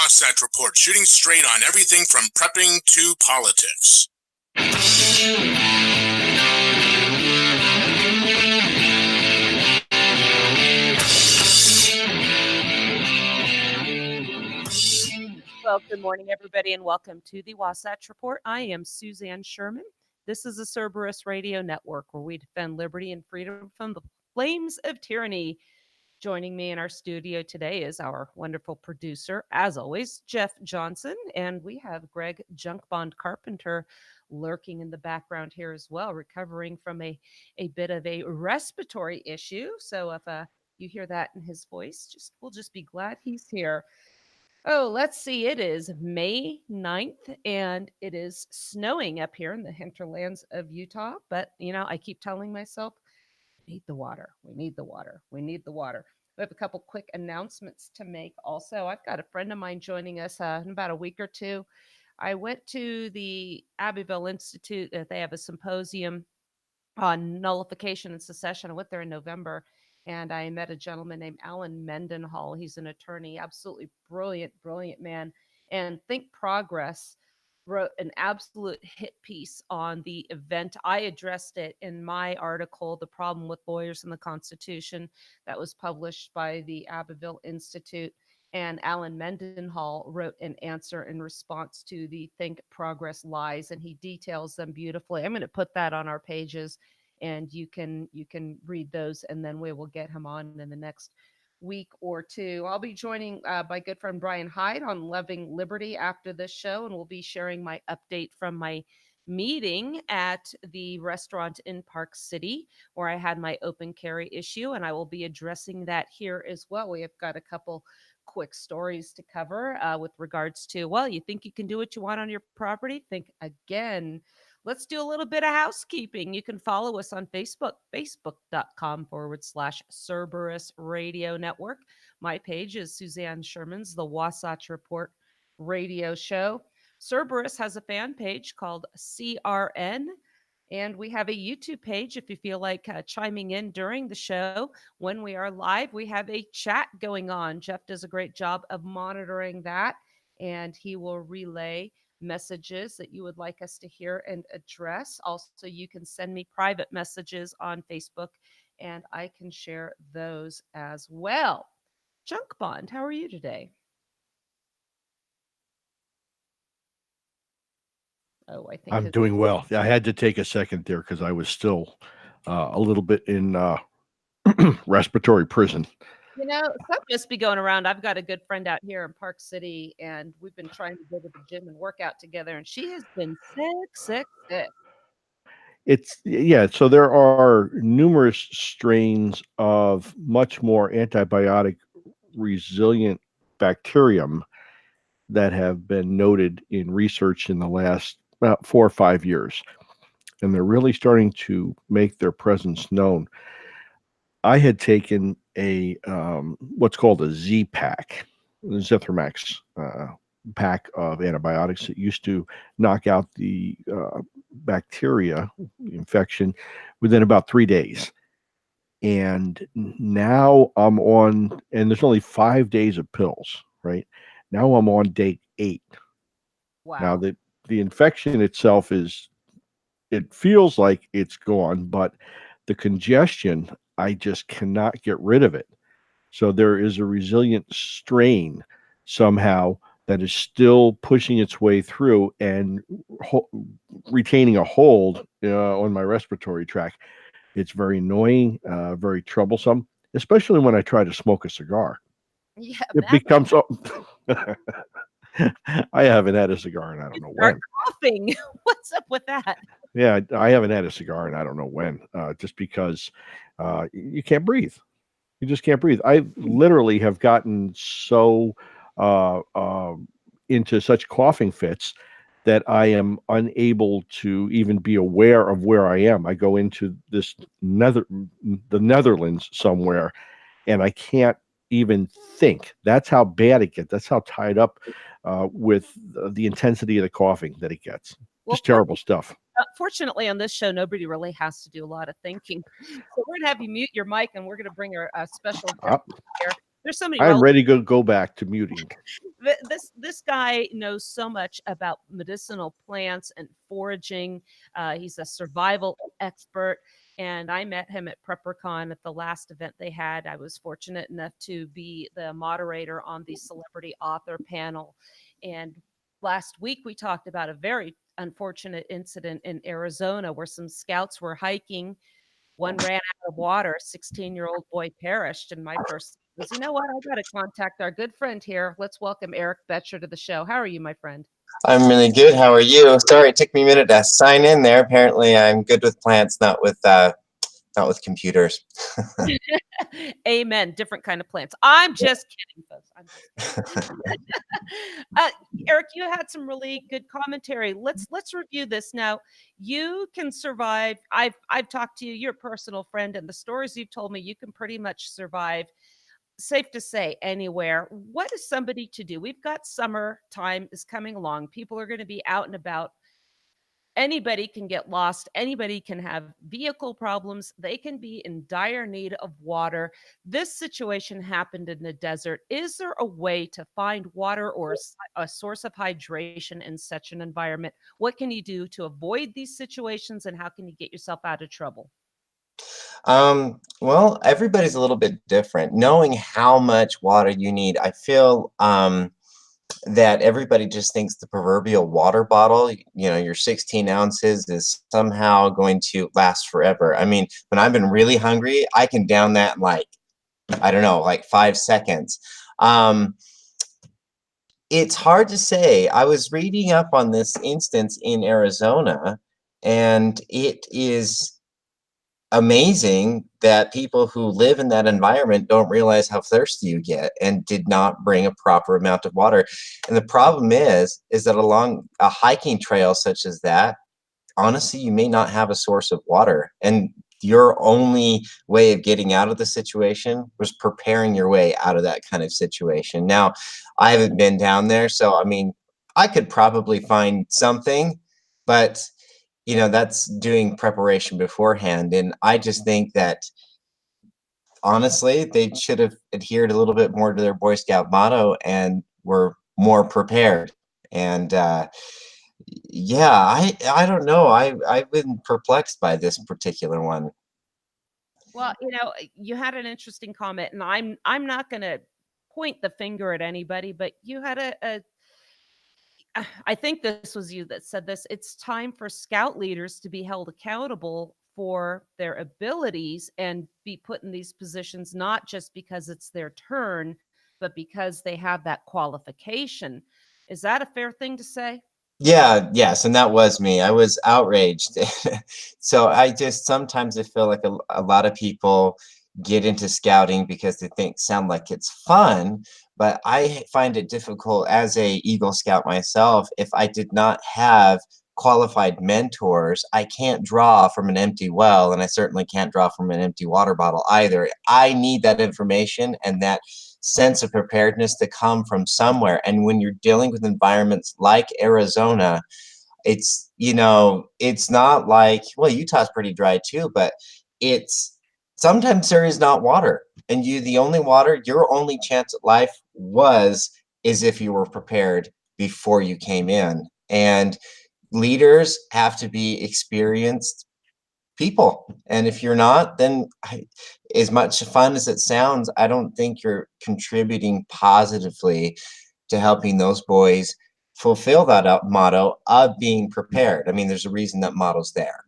Wasatch Report, shooting straight on everything from prepping to politics. Well, good morning, everybody, and welcome to the Wasatch Report. I am Suzanne Sherman. This is the Cerberus Radio Network, where we defend liberty and freedom from the flames of tyranny. Joining me in our studio today is our wonderful producer, as always, Jeff Johnson, and we have Greg Junkbond Carpenter lurking in the background here as well, recovering from a bit of a respiratory issue. So if you hear that in his voice, we'll just be glad he's here. Oh, let's see. It is May 9th, and it is snowing up here in the hinterlands of Utah. But, I keep telling myself, we need the water. We need the water. We need the water. We have a couple quick announcements to make also. I've got a friend of mine joining us in about a week or two. I went to the Abbeville Institute. They have a symposium on nullification and secession. I went there in November, and I met a gentleman named Alan Mendenhall. He's an attorney, absolutely brilliant, brilliant man. And Think Progress wrote an absolute hit piece on the event. I addressed it in my article, The Problem with Lawyers and the Constitution, that was published by the Abbeville Institute. And Alan Mendenhall wrote an answer in response to the Think Progress lies, and he details them beautifully. I'm going to put that on our pages, and you can read those, and then we will get him on in the next week or two. I'll be joining my good friend Brian Hyde on Loving Liberty after this show, and we'll be sharing my update from my meeting at the restaurant in Park City where I had my open carry issue, and I will be addressing that here as well. We have got a couple quick stories to cover with regards to, well, you think you can do what you want on your property? Think again. Let's do a little bit of housekeeping. You can follow us on Facebook, facebook.com/Cerberus Radio Network. My page is Suzanne Sherman's The Wasatch Report Radio Show. Cerberus has a fan page called CRN, and we have a YouTube page if you feel like chiming in during the show. When we are live, we have a chat going on. Jeff does a great job of monitoring that, and he will relay messages that you would like us to hear and address. Also, you can send me private messages on Facebook, and I can share those as well. Junkbond, how are you today? Oh, I think I'm doing well. I had to take a second there because I was still a little bit in respiratory prison. Some must be going around. I've got a good friend out here in Park City, and we've been trying to go to the gym and work out together, and she has been sick. So there are numerous strains of much more antibiotic resilient bacterium that have been noted in research in the last about 4 or 5 years, and they're really starting to make their presence known. I had taken a what's called a Z-Pack, Zithromax pack of antibiotics that used to knock out the bacteria infection within about 3 days. And now I'm on, and there's only 5 days of pills, right? Now I'm on day 8. Wow. Now the infection itself it feels like it's gone, but the congestion, I just cannot get rid of it. So there is a resilient strain somehow that is still pushing its way through and retaining a hold on my respiratory tract. It's very annoying, very troublesome, especially when I try to smoke a cigar. Yeah, it becomes. I haven't had a cigar and I don't know when. Coughing. What's up with that? Yeah, I haven't had a cigar and I don't know when. Just because you can't breathe. You just can't breathe. I literally have gotten so into such coughing fits that I am unable to even be aware of where I am. I go into the Netherlands somewhere, and I can't even think. That's how bad it gets. That's how tied up with the intensity of the coughing that it gets. Just terrible stuff. Fortunately, on this show, nobody really has to do a lot of thinking. So we're going to have you mute your mic, and we're going to bring a special guest here. There's somebody. I'm ready to go back to muting. This guy knows so much about medicinal plants and foraging. He's a survival expert, and I met him at PrepperCon at the last event they had. I was fortunate enough to be the moderator on the celebrity author panel, and last week we talked about a very unfortunate incident in Arizona where some scouts were hiking. One ran out of water, 16-year-old boy perished, and my first thought was, you know what? I got to contact our good friend here. Let's welcome Eric Boettcher to the show. How are you, my friend? I'm really good. How are you? Sorry, it took me a minute to sign in there. Apparently, I'm good with plants, not with computers. Amen. Different kind of plants. I'm just kidding, folks. I'm just kidding. Eric, you had some really good commentary. Let's review this now. You can survive. I've talked to you. You're a personal friend, and the stories you've told me, you can pretty much survive. Safe to say, anywhere. What is somebody to do? We've got summer time is coming along. People are going to be out and about. Anybody can get lost. Anybody can have vehicle problems. They can be in dire need of water. This situation happened in the desert. Is there a way to find water or a source of hydration in such an environment? What can you do to avoid these situations, and how can you get yourself out of trouble? Well, everybody's a little bit different. Knowing how much water you need, I feel that everybody just thinks the proverbial water bottle, your 16 ounces is somehow going to last forever. I mean, when I've been really hungry, I can down that in like, I don't know, like 5 seconds. It's hard to say. I was reading up on this instance in Arizona, and it is amazing that people who live in that environment don't realize how thirsty you get and did not bring a proper amount of water. And the problem is that along a hiking trail such as that, honestly, you may not have a source of water. And your only way of getting out of the situation was preparing your way out of that kind of situation. Now, I haven't been down there, so I mean, I could probably find something, but that's doing preparation beforehand. And I just think that honestly, they should have adhered a little bit more to their Boy Scout motto and were more prepared. And yeah, I don't know. I've been perplexed by this particular one. Well, you had an interesting comment, and I'm not going to point the finger at anybody, but you had I think this was you that said this. It's time for scout leaders to be held accountable for their abilities and be put in these positions, not just because it's their turn, but because they have that qualification. Is that a fair thing to say? Yeah, yes, and that was me. I was outraged. So I just sometimes I feel like a lot of people get into scouting because they think sound like it's fun, but I find it difficult as a Eagle Scout myself. If I did not have qualified mentors, I can't draw from an empty well, and I certainly can't draw from an empty water bottle either. I need that information and that sense of preparedness to come from somewhere. And when you're dealing with environments like Arizona, it's not like, well, Utah's pretty dry too, but it's sometimes there is not water. And the only water, your only chance at life is if you were prepared before you came in. And leaders have to be experienced people. And if you're not, then as much fun as it sounds, I don't think you're contributing positively to helping those boys fulfill that motto of being prepared. I mean, there's a reason that motto's there.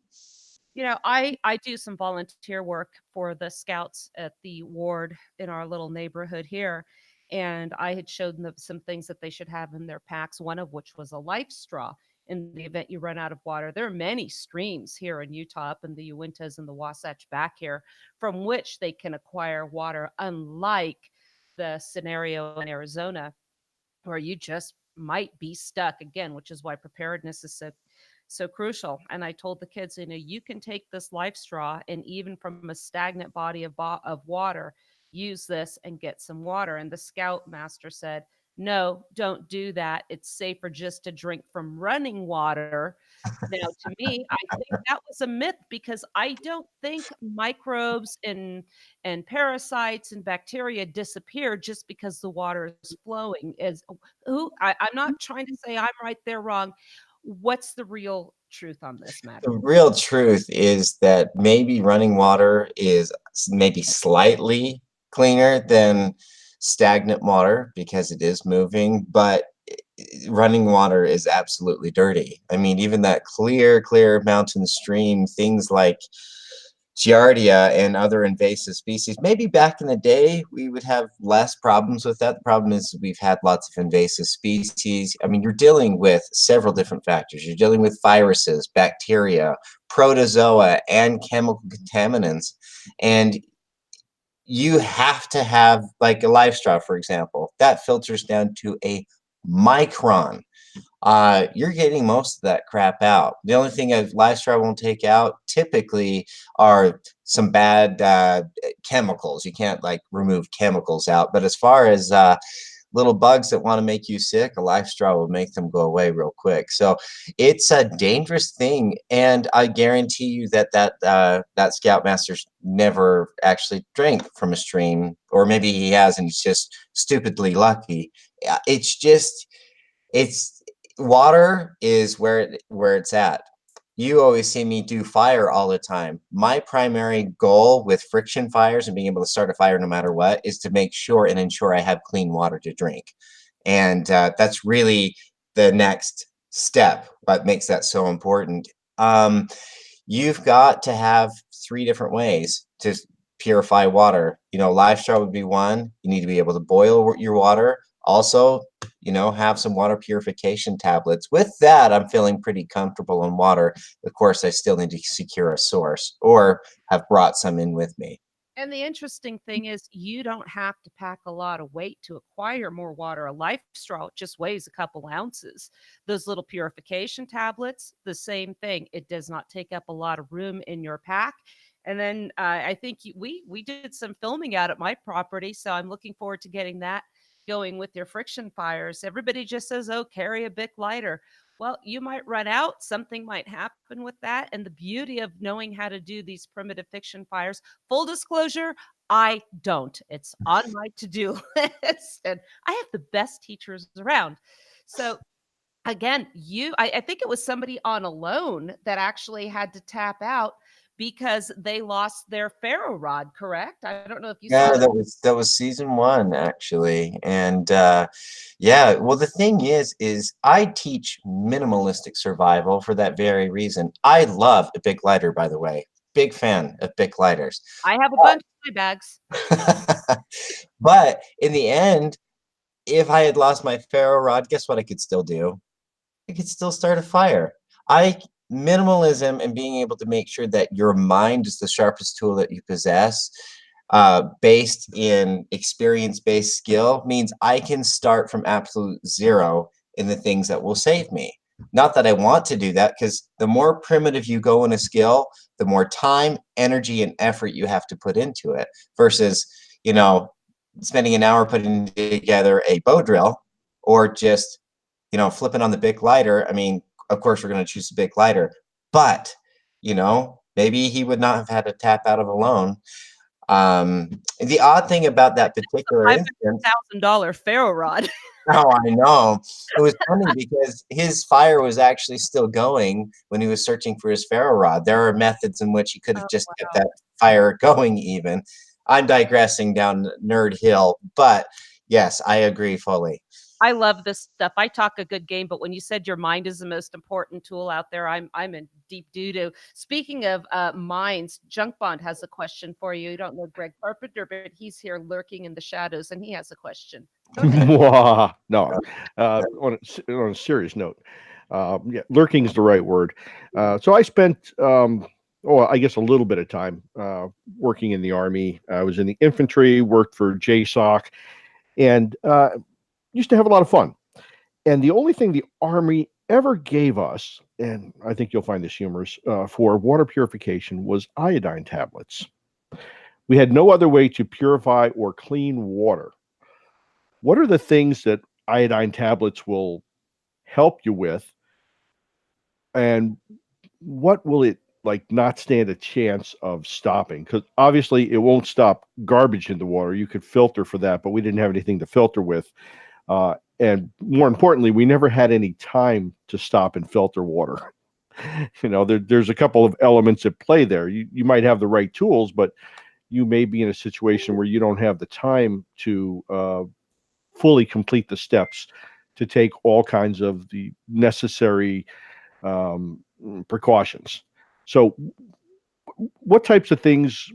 I do some volunteer work for the scouts at the ward in our little neighborhood here. And I had showed them some things that they should have in their packs, one of which was a life straw in the event you run out of water. There are many streams here in Utah, up in the Uintas and the Wasatch back here, from which they can acquire water, unlike the scenario in Arizona where you just might be stuck again, which is why preparedness is so crucial. And I told the kids, you can take this life straw and even from a stagnant body of water, use this and get some water. And the scout master said, no, don't do that. It's safer just to drink from running water. Now, to me, I think that was a myth because I don't think microbes and parasites and bacteria disappear just because the water is flowing. I'm not trying to say I'm right, they're wrong. What's the real truth on this matter? The real truth is that maybe running water is maybe slightly cleaner than stagnant water because it is moving, but running water is absolutely dirty. I mean, even that clear mountain stream, things like Giardia and other invasive species. Maybe back in the day, we would have less problems with that. The problem is we've had lots of invasive species. I mean, you're dealing with several different factors. You're dealing with viruses, bacteria, protozoa, and chemical contaminants. And you have to have, like a live straw, for example, that filters down to a micron. You're getting most of that crap out. The only thing a live straw won't take out typically are some bad chemicals. You can't like remove chemicals out, but as far as little bugs that want to make you sick, a live straw will make them go away real quick. So it's a dangerous thing, and I guarantee you that that Scoutmaster's never actually drank from a stream, or maybe he has and he's just stupidly lucky. It's just water is where it's at. You always see me do fire all the time. My primary goal with friction fires and being able to start a fire no matter what is to make sure and ensure I have clean water to drink. And that's really the next step, what makes that so important. You've got to have 3 different ways to purify water. You know, live straw would be one. You need to be able to boil your water. Also, you know, have some water purification tablets. With that, I'm feeling pretty comfortable on water. Of course, I still need to secure a source or have brought some in with me. And the interesting thing is you don't have to pack a lot of weight to acquire more water. A life straw just weighs a couple ounces. Those little purification tablets, the same thing. It does not take up a lot of room in your pack. And then I think we did some filming out at my property, so I'm looking forward to getting that going with your friction fires. Everybody just says, oh, carry a Bic lighter. Well, you might run out. Something might happen with that. And the beauty of knowing how to do these primitive fiction fires, full disclosure, I don't. It's on my to-do list. And I have the best teachers around. So again, I think it was somebody on a loan that actually had to tap out because they lost their ferro rod, correct? I don't know if you saw Yeah, that was season 1 actually. And yeah, well the thing is I teach minimalistic survival for that very reason. I love a Bic lighter, by the way. Big fan of Bic lighters. I have a bunch of my bags. But in the end, if I had lost my ferro rod, guess what I could still do? I could still start a fire. Minimalism and being able to make sure that your mind is the sharpest tool that you possess, based in experience-based skill, means I can start from absolute zero in the things that will save me. Not that I want to do that, because the more primitive you go in a skill, the more time, energy, and effort you have to put into it, versus, you know, spending an hour putting together a bow drill, or just, you know, flipping on the Bic lighter. I mean, of course, we're going to choose a Bic lighter, but, you know, maybe he would not have had to tap out of a loan. The odd thing about that particular instance, $5,000 ferro rod. oh, I know. It was funny because his fire was actually still going when he was searching for his ferro rod. There are methods in which he could have just kept that fire going even. I'm digressing down nerd hill, but yes, I agree fully. I love this stuff. I talk a good game, but when you said your mind is the most important tool out there, I'm in deep doo-doo. Speaking of minds, Junk Bond has a question for you. You don't know Greg Carpenter, but he's here lurking in the shadows, and he has a question. Go ahead. No, on a serious note, yeah, lurking is the right word. So I spent, I guess a little bit of time working in the Army. I was in the infantry, worked for JSOC, and used to have a lot of fun. And the only thing the Army ever gave us, and I think you'll find this humorous, for water purification was iodine tablets. We had no other way to purify or clean water. What are the things that iodine tablets will help you with, and what will it like not stand a chance of stopping? Because obviously it won't stop garbage in the water. You could filter for that, but we didn't have anything to filter with. And more importantly, we never had any time to stop and filter water. There's a couple of elements at play there. You might have the right tools, but you may be in a situation where you don't have the time to fully complete the steps to take all kinds of the necessary precautions. So, what types of things,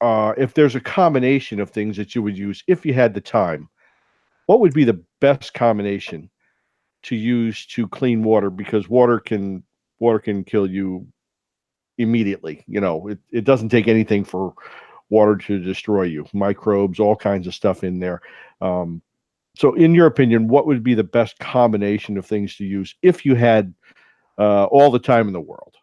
if there's a combination of things that you would use if you had the time, what would be the best combination to use to clean water? Because water can kill you immediately. It doesn't take anything for water to destroy you. Microbes, all kinds of stuff in there. So, in your opinion, what would be the best combination of things to use if you had all the time in the world?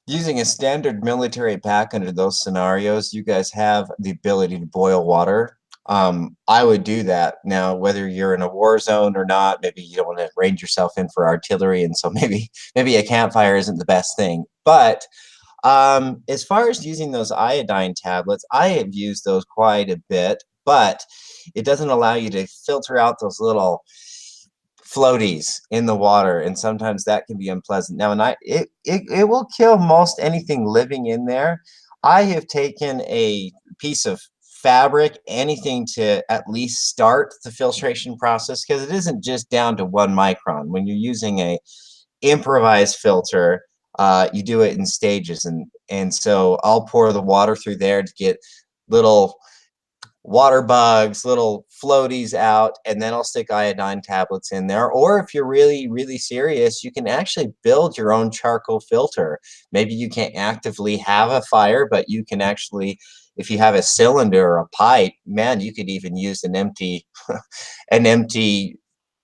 Using a standard military pack under those scenarios, you guys have the ability to boil water. I would do that. Now, whether you're in a war zone or not, maybe you don't want to range yourself in for artillery, and so maybe a campfire isn't the best thing. But as far as using those iodine tablets, I have used those quite a bit, but it doesn't allow you to filter out those little floaties in the water, and sometimes that can be unpleasant. Now, and it will kill most anything living in there. I have taken a piece of fabric, anything to at least start the filtration process, because it isn't just down to 1 micron. When you're using a improvised filter, you do it in stages, and so I'll pour the water through there to get little water bugs, little floaties out, and then I'll stick iodine tablets in there. Or if you're really, really serious, you can actually build your own charcoal filter. Maybe you can't actively have a fire, but you can actually, if you have a cylinder or a pipe, man, you could even use an empty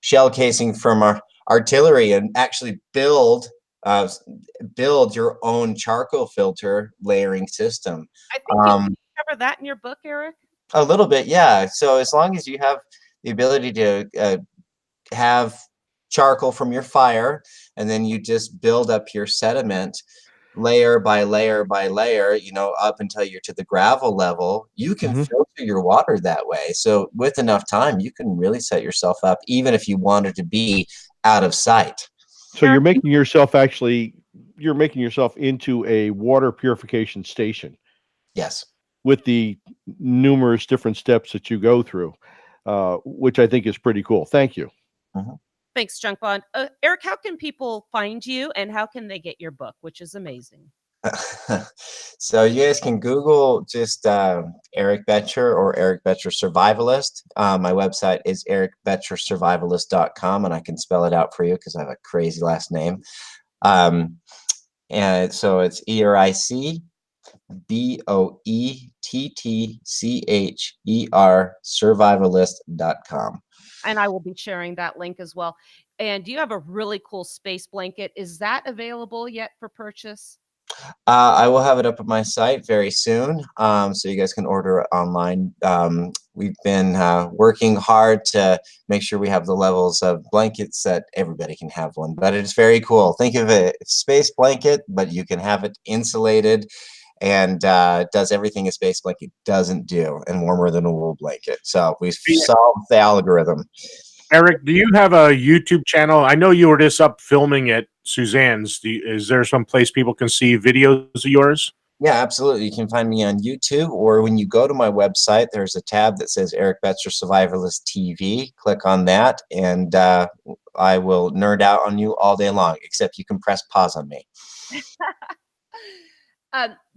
shell casing from our artillery and actually build your own charcoal filter layering system. I think you cover that in your book, Eric. A little bit, yeah. So as long as you have the ability to have charcoal from your fire, and then you just build up your sediment layer by layer by layer, up until you're to the gravel level, you can filter your water that way. So with enough time, you can really set yourself up, even if you wanted to be out of sight. So you're making yourself into a water purification station. Yes. With the numerous different steps that you go through, which I think is pretty cool. Thank you. Thanks, Junk Bond. Eric, how can people find you, and how can they get your book, which is amazing? So you guys can Google just Eric Boettcher or Eric Boettcher Survivalist. My website is ericboettchersurvivalist.com, and I can spell it out for you because I have a crazy last name. And so it's ERIC BOETTCHER survivalist.com. And I will be sharing that link as well. And you have a really cool space blanket. Is that available yet for purchase? I will have it up at my site very soon, so you guys can order it online. We've been working hard to make sure we have the levels of blankets that everybody can have one, but it's very cool. Think of it as a space blanket, but you can have it insulated and does everything a space blanket doesn't do, and warmer than a wool blanket. So we solved the algorithm. Eric, do you have a YouTube channel? I know you were just up filming at Suzanne's. Is there some place people can see videos of yours? Yeah, absolutely. You can find me on YouTube, or when you go to my website, there's a tab that says Eric Boettcher Survivalist TV. Click on that, and I will nerd out on you all day long, except you can press pause on me.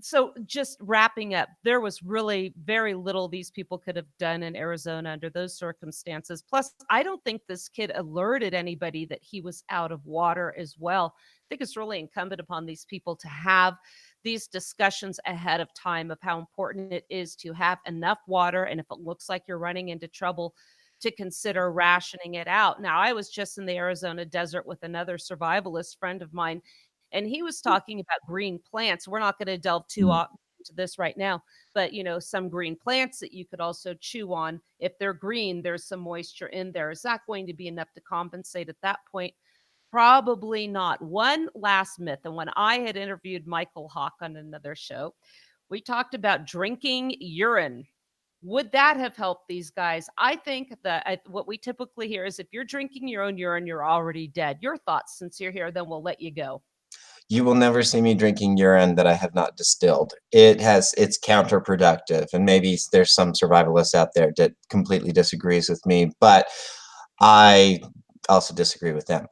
So just wrapping up, there was really very little these people could have done in Arizona under those circumstances. Plus, I don't think this kid alerted anybody that he was out of water as well. I think it's really incumbent upon these people to have these discussions ahead of time of how important it is to have enough water. And if it looks like you're running into trouble, to consider rationing it out. Now, I was just in the Arizona desert with another survivalist friend of mine, and he was talking about green plants. We're not going to delve too to this right now, but some green plants that you could also chew on. If they're green, there's some moisture in there. Is that going to be enough to compensate at that point? Probably not. One last myth, and when I had interviewed Michael Hawk on another show, we talked about drinking urine. Would that have helped these guys? I think that what we typically hear is if you're drinking your own urine, you're already dead. Your thoughts, since you're here, then we'll let you go. You will never see me drinking urine that I have not distilled. It's counterproductive, and maybe there's some survivalist out there that completely disagrees with me, but I also disagree with them.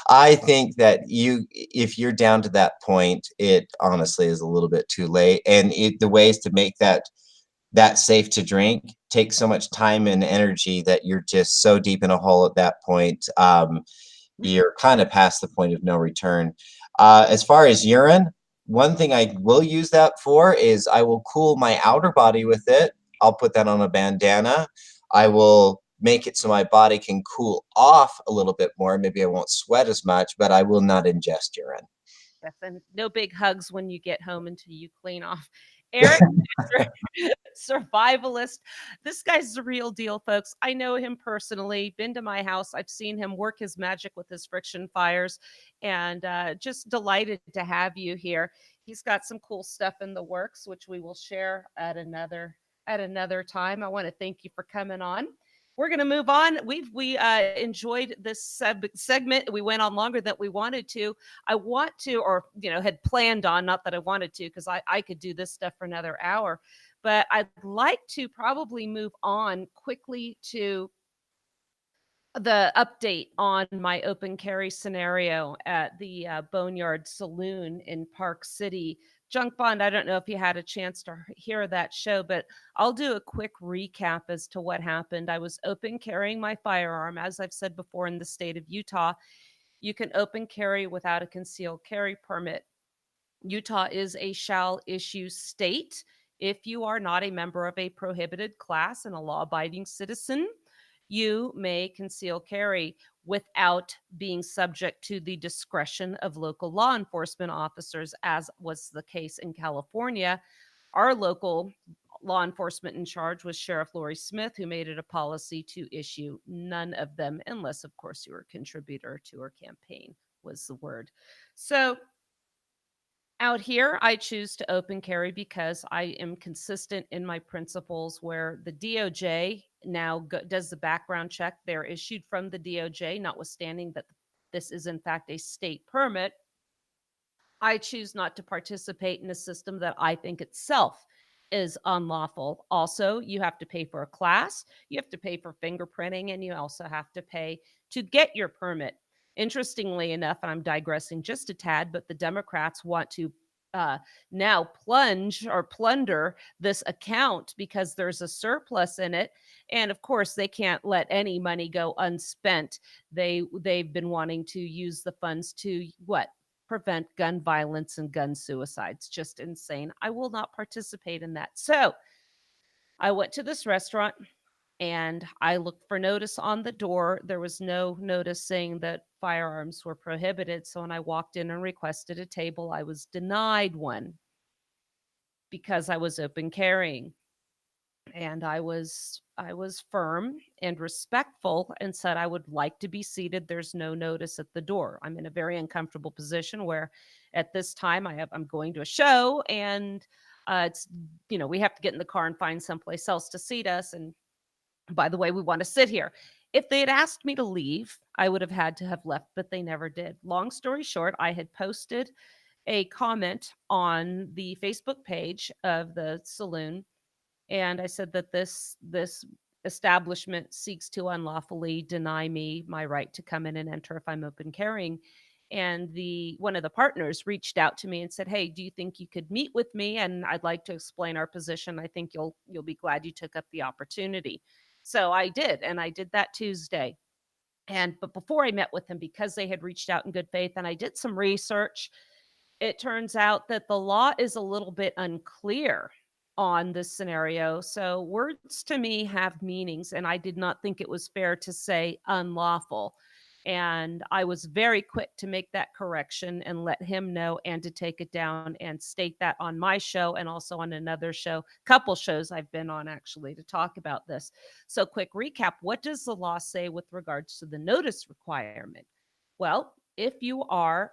I think that if you're down to that point, it honestly is a little bit too late. And the ways to make that safe to drink take so much time and energy that you're just so deep in a hole at that point. You're kind of past the point of no return. As far as urine, one thing I will use that for is I will cool my outer body with it. I'll put that on a bandana. I will make it so my body can cool off a little bit more. Maybe I won't sweat as much, but I will not ingest urine. Yes, and no big hugs when you get home until you clean off. Eric, survivalist. This guy's the real deal, folks. I know him personally, been to my house. I've seen him work his magic with his friction fires, and just delighted to have you here. He's got some cool stuff in the works, which we will share at another time. I want to thank you for coming on. We're going to move on. We enjoyed this segment. We went on longer than we wanted to. I want to, or had planned on, not that I wanted to, because I could do this stuff for another hour, but I'd like to probably move on quickly to the update on my open carry scenario at the Boneyard Saloon in Park City. Junk Bond, I don't know if you had a chance to hear that show, but I'll do a quick recap as to what happened. I was open carrying my firearm. As I've said before, in the state of Utah, you can open carry without a concealed carry permit. Utah is a shall issue state. If you are not a member of a prohibited class and a law-abiding citizen, you may conceal carry without being subject to the discretion of local law enforcement officers, as was the case in California. Our local law enforcement in charge was Sheriff Lori Smith, who made it a policy to issue none of them, unless, of course, you were a contributor to her campaign, was the word. So out here, I choose to open carry because I am consistent in my principles, where the DOJ now does the background check. They're issued from the DOJ, notwithstanding that this is in fact a state permit. I choose not to participate in a system that I think itself is unlawful. Also, you have to pay for a class, you have to pay for fingerprinting, and you also have to pay to get your permit. Interestingly enough, and I'm digressing just a tad, but the Democrats want to now plunge or plunder this account because there's a surplus in it. And of course, they can't let any money go unspent. They've been wanting to use the funds to prevent gun violence and gun suicides. Just insane. I will not participate in that. So I went to this restaurant and I looked for notice on the door. There was no notice saying that firearms were prohibited. So when I walked in and requested a table, I was denied one because I was open carrying. And I was firm and respectful and said I would like to be seated. There's no notice at the door. I'm in a very uncomfortable position where at this time I'm going to a show, and it's we have to get in the car and find someplace else to seat us. And by the way, we want to sit here. If they had asked me to leave, I would have had to have left, but they never did. Long story short, I had posted a comment on the Facebook page of the saloon, and I said that this establishment seeks to unlawfully deny me my right to come in and enter if I'm open carrying. And one of the partners reached out to me and said, "Hey, do you think you could meet with me? And I'd like to explain our position. I think you'll be glad you took up the opportunity." So I did, and I did that Tuesday. But before I met with them, because they had reached out in good faith, and I did some research, it turns out that the law is a little bit unclear on this scenario. So words to me have meanings, and I did not think it was fair to say unlawful. And I was very quick to make that correction and let him know and to take it down and state that on my show and also on another show, couple shows I've been on actually to talk about this. So quick recap, what does the law say with regards to the notice requirement? Well, if you're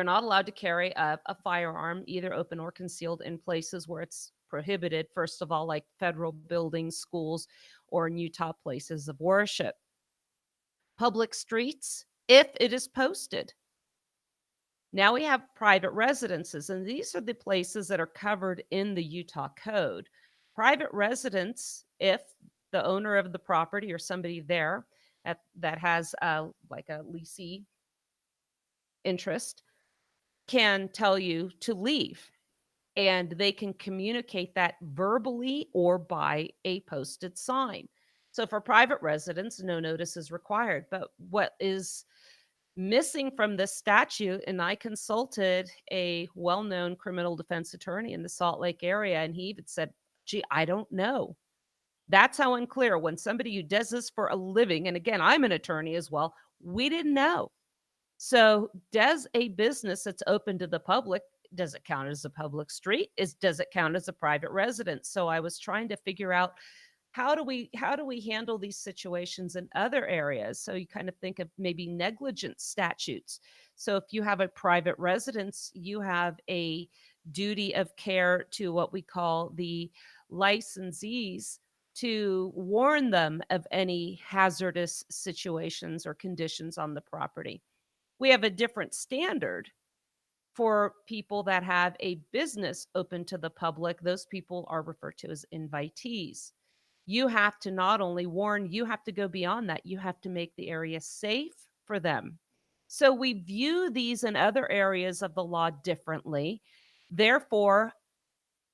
not allowed to carry a firearm, either open or concealed, in places where it's prohibited, first of all, like federal buildings, schools, or in Utah, places of worship. Public streets, if it is posted. Now we have private residences, and these are the places that are covered in the Utah code. Private residence, if the owner of the property or somebody there that has like a leasee interest can tell you to leave, and they can communicate that verbally or by a posted sign. So for private residents, no notice is required. But what is missing from this statute, and I consulted a well-known criminal defense attorney in the Salt Lake area, and he even said, gee, I don't know. That's how unclear. When somebody who does this for a living, and again, I'm an attorney as well, we didn't know. So does a business that's open to the public, does it count as a public street? Does it count as a private residence? So I was trying to figure out how do we handle these situations in other areas? So you kind of think of maybe negligence statutes. So if you have a private residence, you have a duty of care to what we call the licensees to warn them of any hazardous situations or conditions on the property. We have a different standard for people that have a business open to the public. Those people are referred to as invitees. You have to not only warn, you have to go beyond that. You have to make the area safe for them. So we view these in other areas of the law differently. Therefore,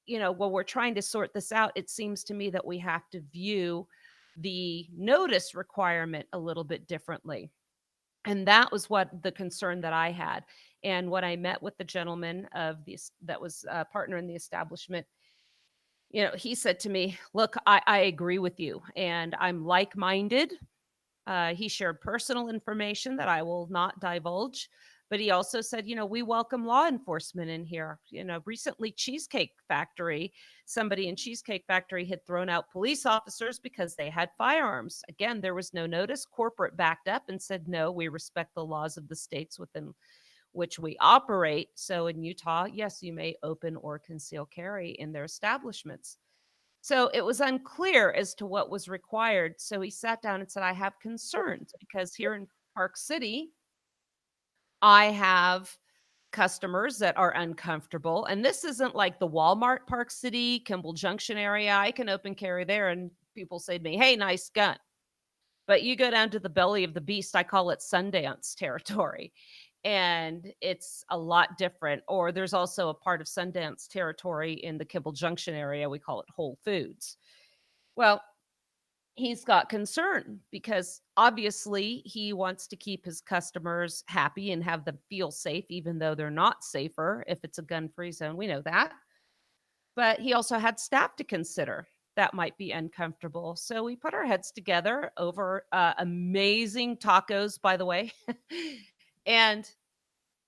when we're trying to sort this out, it seems to me that we have to view the notice requirement a little bit differently. And that was what the concern that I had. And when I met with the gentleman that was a partner in the establishment, he said to me, look, I agree with you, and I'm like-minded. He shared personal information that I will not divulge, but he also said, we welcome law enforcement in here. Recently, somebody in Cheesecake Factory had thrown out police officers because they had firearms. Again, there was no notice. Corporate backed up and said, no, we respect the laws of the states within which we operate. So in Utah, yes, you may open or conceal carry in their establishments. So it was unclear as to what was required. So he sat down and said, I have concerns because here in Park City, I have customers that are uncomfortable. And this isn't like the Walmart Park City, Kimball Junction area. I can open carry there and people say to me, hey, nice gun. But you go down to the belly of the beast, I call it Sundance territory. And it's a lot different. Or there's also a part of Sundance territory in the Kimball Junction area. We call it Whole Foods. Well, he's got concern because obviously he wants to keep his customers happy and have them feel safe, even though they're not safer if it's a gun-free zone. We know that. But he also had staff to consider that might be uncomfortable. So we put our heads together over amazing tacos, by the way. And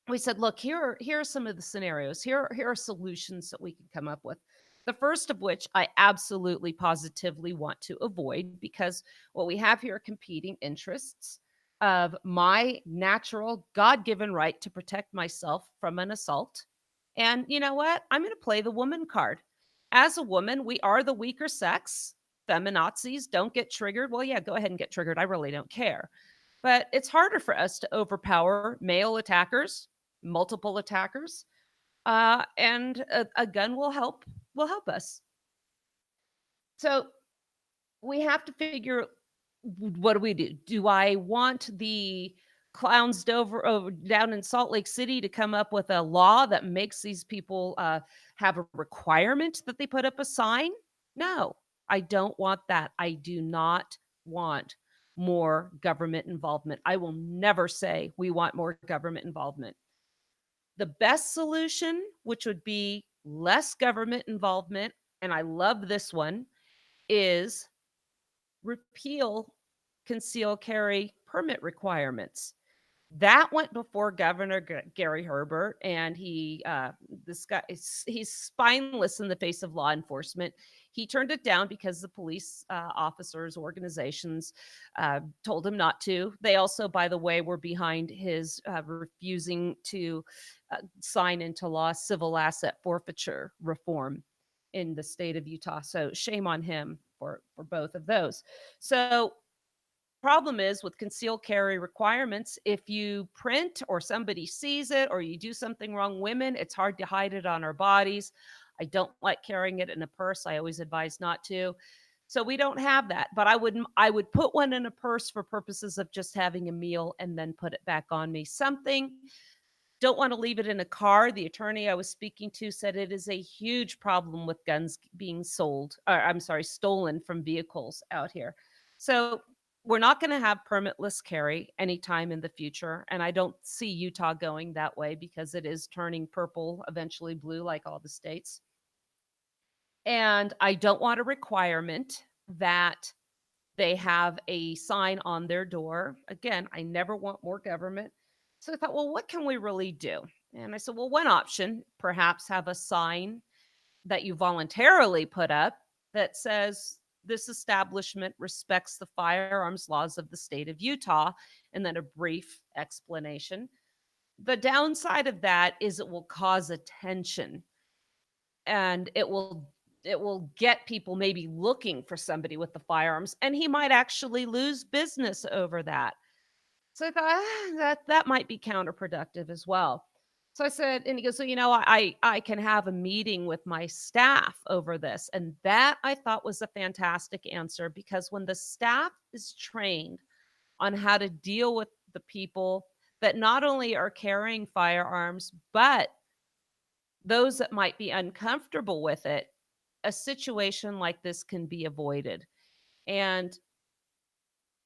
we said, look, here are some of the scenarios. Here are solutions that we can come up with. The first of which I absolutely positively want to avoid, because what we have here are competing interests of my natural God-given right to protect myself from an assault. And you know what? I'm going to play the woman card. As a woman, we are the weaker sex. Feminazis don't get triggered. Well, yeah, go ahead and get triggered. I really don't care. But it's harder for us to overpower male attackers, multiple attackers, and a gun will help us. So we have to figure, what do we do? Do I want the clowns down in Salt Lake City to come up with a law that makes these people have a requirement that they put up a sign? No, I don't want that. I do not want more government involvement. I will never say we want more government involvement. The best solution, which would be less government involvement, and I love this one, is repeal conceal carry permit requirements. That went before Governor Gary Herbert, and this guy, he's spineless in the face of law enforcement. He turned it down because the police officers, organizations told him not to. They also, by the way, were behind his refusing to sign into law civil asset forfeiture reform in the state of Utah. So shame on him for both of those. So problem is with concealed carry requirements, if you print or somebody sees it or you do something wrong, women, it's hard to hide it on our bodies. I don't like carrying it in a purse. I always advise not to. So we don't have that, but I would put one in a purse for purposes of just having a meal and then put it back on me. Something, don't want to leave it in a car. The attorney I was speaking to said it is a huge problem with guns being stolen from vehicles out here. So we're not going to have permitless carry anytime in the future. And I don't see Utah going that way because it is turning purple, eventually blue, like all the states. And I don't want a requirement that they have a sign on their door. Again, I never want more government. So I thought, well, what can we really do? And I said, well, one option, perhaps have a sign that you voluntarily put up that says, this establishment respects the firearms laws of the state of Utah, and then a brief explanation. The downside of that is it will cause attention, and it will get people maybe looking for somebody with the firearms, and he might actually lose business over that. So I thought that might be counterproductive as well. So I said, and he goes, so, I can have a meeting with my staff over this. And that I thought was a fantastic answer, because when the staff is trained on how to deal with the people that not only are carrying firearms, but those that might be uncomfortable with it, a situation like this can be avoided. And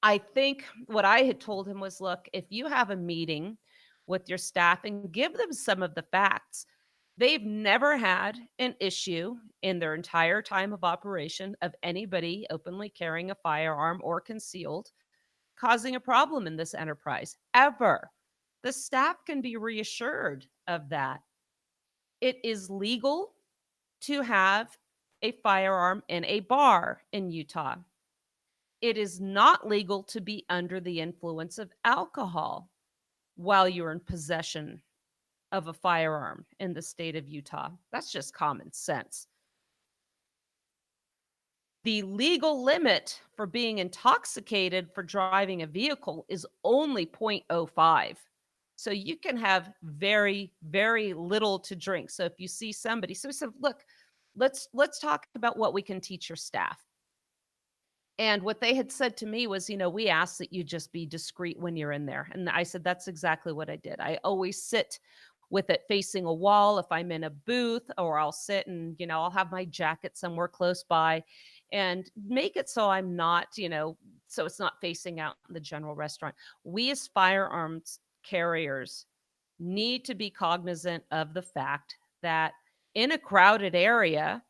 I think what I had told him was, look, if you have a meeting with your staff and give them some of the facts, they've never had an issue in their entire time of operation of anybody openly carrying a firearm or concealed, causing a problem in this enterprise, ever. The staff can be reassured of that. It is legal to have a firearm in a bar in Utah. It is not legal to be under the influence of alcohol while you're in possession of a firearm in the state of Utah. That's just common sense. The legal limit for being intoxicated for driving a vehicle is only 0.05. So you can have very, very little to drink. So if you see somebody, so we said, look, let's talk about what we can teach your staff. And what they had said to me was, we ask that you just be discreet when you're in there. And I said, that's exactly what I did. I always sit with it facing a wall if I'm in a booth, or I'll sit and, I'll have my jacket somewhere close by and make it so I'm not, so it's not facing out in the general restaurant. We as firearms carriers need to be cognizant of the fact that in a crowded area,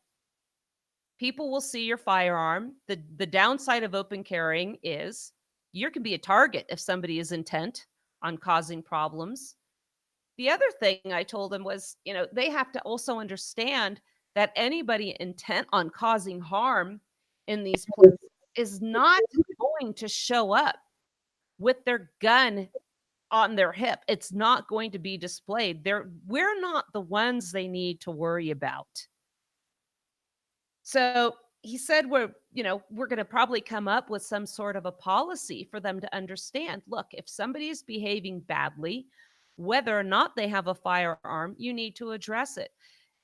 people will see your firearm. The downside of open carrying is you can be a target if somebody is intent on causing problems. The other thing I told them was, they have to also understand that anybody intent on causing harm in these places is not going to show up with their gun on their hip. It's not going to be displayed. We're not the ones they need to worry about. So he said, we're going to probably come up with some sort of a policy for them to understand. Look, if somebody is behaving badly, whether or not they have a firearm, you need to address it.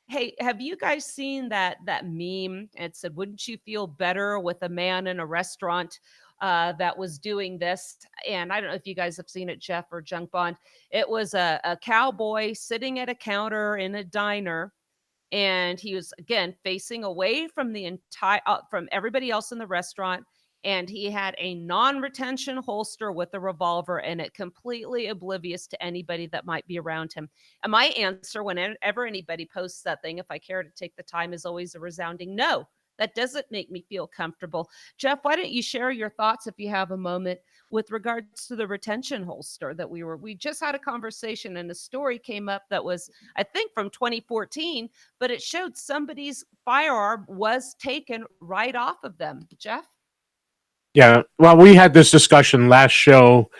Hey, have you guys seen that meme? It said, wouldn't you feel better with a man in a restaurant that was doing this? And I don't know if you guys have seen it, Jeff or Junk Bond. It was a cowboy sitting at a counter in a diner, and he was, again, facing away from the entire from everybody else in the restaurant, and he had a non-retention holster with a revolver in it, completely oblivious to anybody that might be around him. And my answer whenever anybody posts that thing, if I care to take the time, is always a resounding no. That doesn't make me feel comfortable. Jeff, why don't you share your thoughts if you have a moment with regards to the retention holster that we just had a conversation and a story came up that was, I think, from 2014, but it showed somebody's firearm was taken right off of them. Jeff? Yeah, well, we had this discussion last show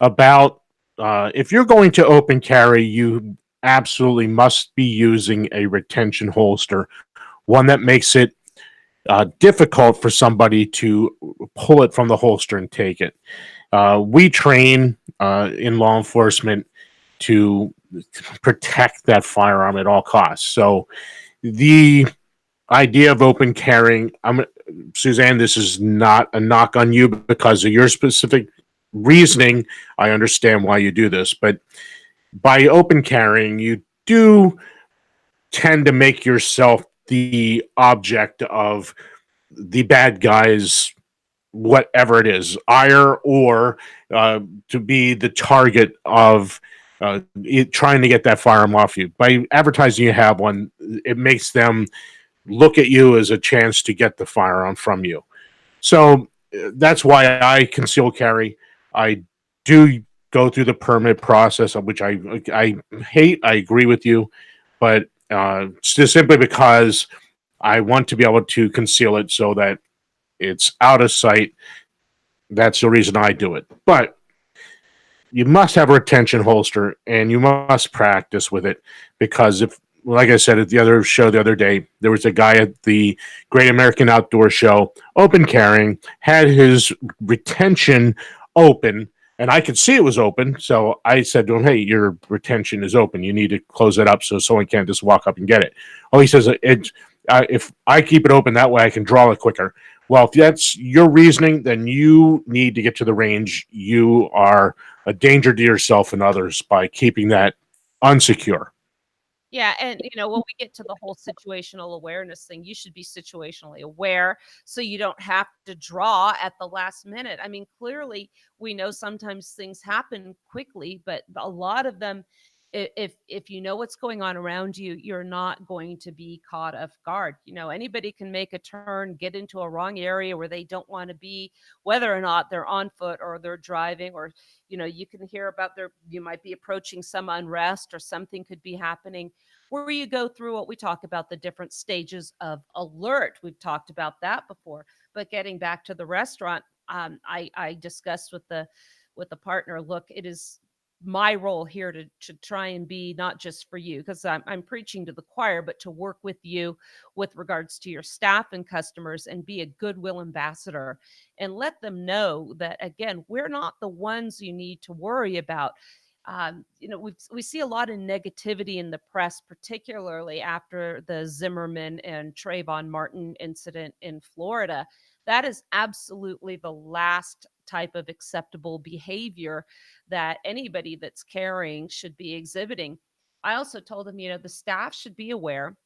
about if you're going to open carry, you absolutely must be using a retention holster, one that makes it difficult for somebody to pull it from the holster and take it. We train in law enforcement to protect that firearm at all costs. So the idea of open carrying, Suzanne, this is not a knock on you because of your specific reasoning. I understand why you do this, but by open carrying, you do tend to make yourself the object of the bad guys, whatever it is, ire, or to be the target of trying to get that firearm off you. By advertising you have one, it makes them look at you as a chance to get the firearm from you. So that's why I conceal carry. I do go through the permit process, which I hate. I agree with you, but just simply because I want to be able to conceal it so that it's out of sight. That's the reason I do it. But you must have a retention holster and you must practice with it because if, like I said at the other show the other day, there was a guy at the Great American Outdoor Show, open carrying, had his retention open, and I could see it was open. So I said to him, "Hey, your retention is open. You need to close it up so someone can't just walk up and get it." Oh, he says, if I keep it open that way, I can draw it quicker. Well, if that's your reasoning, then you need to get to the range. You are a danger to yourself and others by keeping that unsecure. Yeah, and when we get to the whole situational awareness thing, you should be situationally aware so you don't have to draw at the last minute. I mean, clearly we know sometimes things happen quickly, but a lot of them, if you know what's going on around you, you're not going to be caught off guard. Anybody can make a turn, get into a wrong area where they don't want to be, whether or not they're on foot or they're driving, or you can hear about you might be approaching some unrest or something could be happening, where you go through what we talk about, the different stages of alert. We've talked about that before. But getting back to the restaurant, I discussed with the partner, look, it is my role here to try and be not just for you, because I'm preaching to the choir, but to work with you with regards to your staff and customers and be a goodwill ambassador and let them know that, again, we're not the ones you need to worry about. We see a lot of negativity in the press, particularly after the Zimmerman and Trayvon Martin incident in Florida. That is absolutely the last type of acceptable behavior that anybody that's carrying should be exhibiting. I also told them, the staff should be aware